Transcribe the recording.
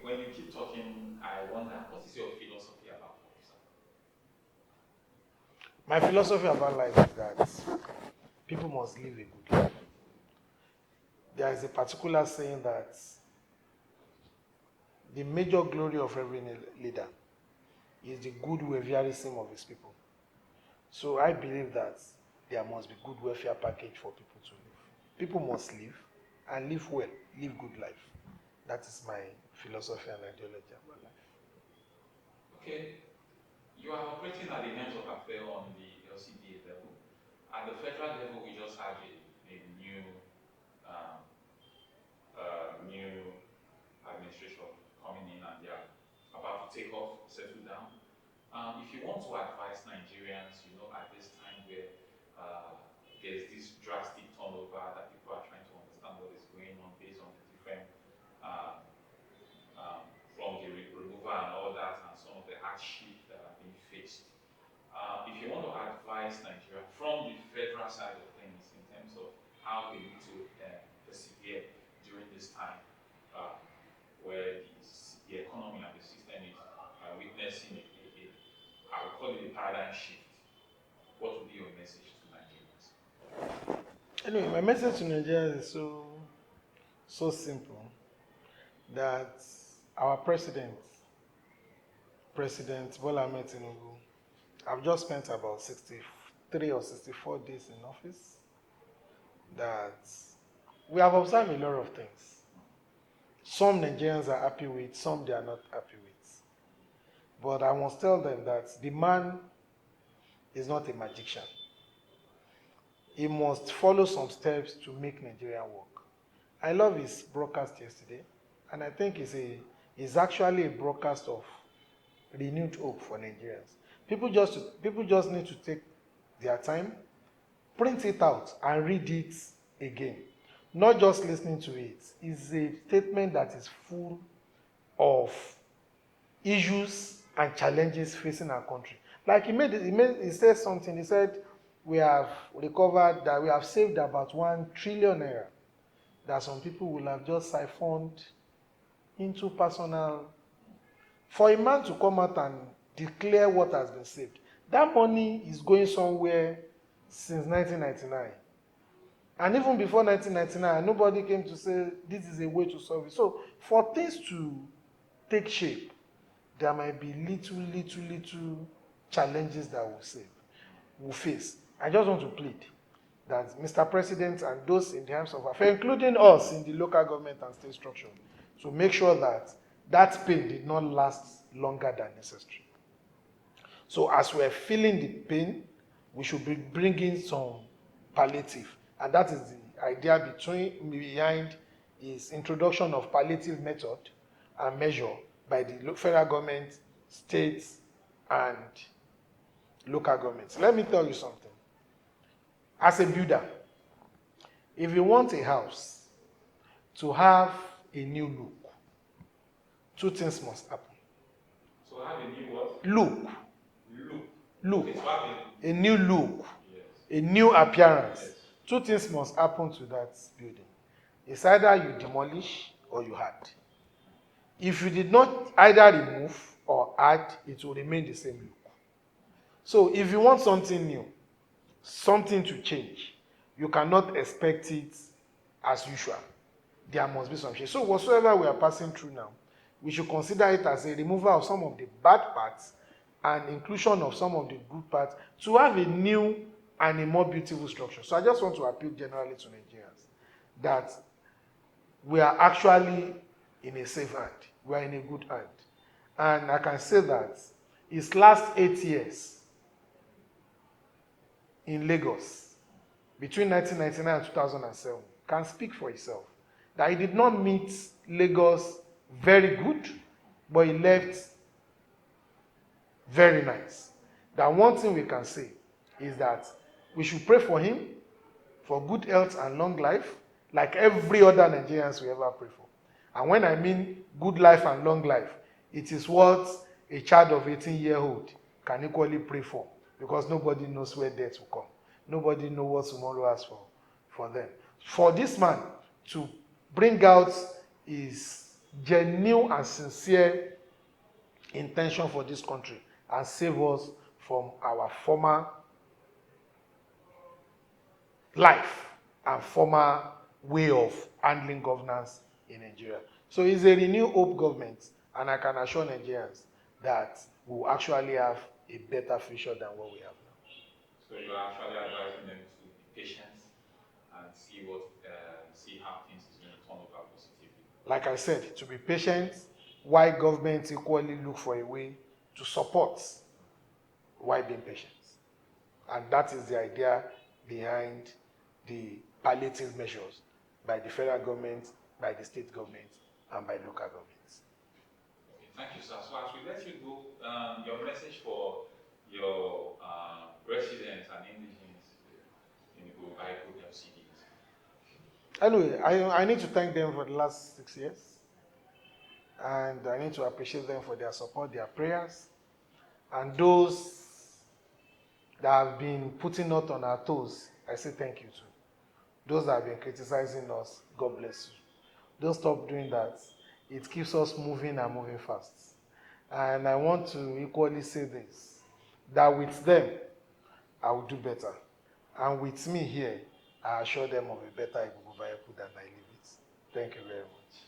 when you keep talking, I wonder, what is your philosophy about life, sir? My philosophy about life is that people must live a good life. There is a particular saying that the major glory of every leader is the good welfareism of his people. So I believe that there must be good welfare package for people to live. People must live and live well, live good life. That is my philosophy and ideology about life. Okay, you are operating at the Hems of Affair on the LCDA level. At the federal level, we just had a new um, new administration coming in, and they are about to take off, settle down. If you want to advise Nigerians, at this time where there's this drastic turnover that people are trying to understand what is going on based on the different uh, from the removal and all that, and some of the hardship that are being faced. If you want to advise Nigeria from the federal side of things in terms of how they need to persevere during this time, where the economy and the system is witnessing I would call it a paradigm shift, what would be your message to Nigerians? Anyway, my message to Nigerians is so simple that our President Bola Ahmed Tinubu, I've just spent about 63 or 64 days in office, that we have observed a lot of things. Some Nigerians are happy with, some they are not happy with. But I must tell them that the man is not a magician. He must follow some steps to make Nigeria work. I love his broadcast yesterday, and I think it's actually a broadcast of renewed hope for Nigerians. People just need to take their time, print it out, and read it again. Not just listening to it. It's a statement that is full of issues and challenges facing our country. Like he said something. He said we have recovered, that we have saved about 1 trillion naira that some people will have just siphoned into personal. For a man to come out and declare what has been saved, that money is going somewhere since 1999. And even before 1999, nobody came to say this is a way to solve it. So for things to take shape, there might be little challenges that we'll face. I just want to plead that Mr. President and those in the hands of affairs, including us in the local government and state structure, to make sure that that pain did not last longer than necessary. So as we're feeling the pain, we should be bringing some palliative. And that is the idea behind his introduction of palliative method and measure by the federal government, states, and local governments. Let me tell you something. As a builder, if you want a house to have a new look, 2 things must happen. So have a new what? Look. Okay, so have a new look, yes. A new appearance. Yes. 2 things must happen to that building. It's either you demolish or you add. If you did not either remove or add, it will remain the same look. So if you want something new, something to change, you cannot expect it as usual. There must be some change. So whatsoever we are passing through now, we should consider it as a removal of some of the bad parts and inclusion of some of the good parts to have a new and a more beautiful structure. So I just want to appeal generally to Nigerians that we are actually in a safe hand. We are in a good hand. And I can say that his last 8 years in Lagos, between 1999 and 2007, can speak for itself. That he did not meet Lagos very good, but he left very nice. That one thing we can say is that we should pray for him for good health and long life, like every other Nigerians we ever pray for. And when I mean good life and long life, it is what a child of 18-year-old can equally pray for, because nobody knows where death will come. Nobody knows what tomorrow has for them. For this man to bring out his genuine and sincere intention for this country and save us from our former life and former way of handling governance in Nigeria. So it's a renewed hope government, and I can assure Nigerians that we will actually have a better future than what we have now. So you are actually advising them to be patient and see how things is going to turn over positively. Like I said, to be patient, while government equally look for a way to support while being patient. And that is the idea behind the palliative measures by the federal government, by the state government, and by local governments. Okay, thank you, sir. So as we let you go, your message for your residents and indigenes in the Bible FCDs. Anyway, I need to thank them for the last 6 years. And I need to appreciate them for their support, their prayers. And those that have been putting us on our toes, I say thank you to. Those that have been criticizing us, God bless you. Don't stop doing that. It keeps us moving and moving fast. And I want to equally say this, that with them, I will do better. And with me here, I assure them of a better Igbo than I leave it. Thank you very much.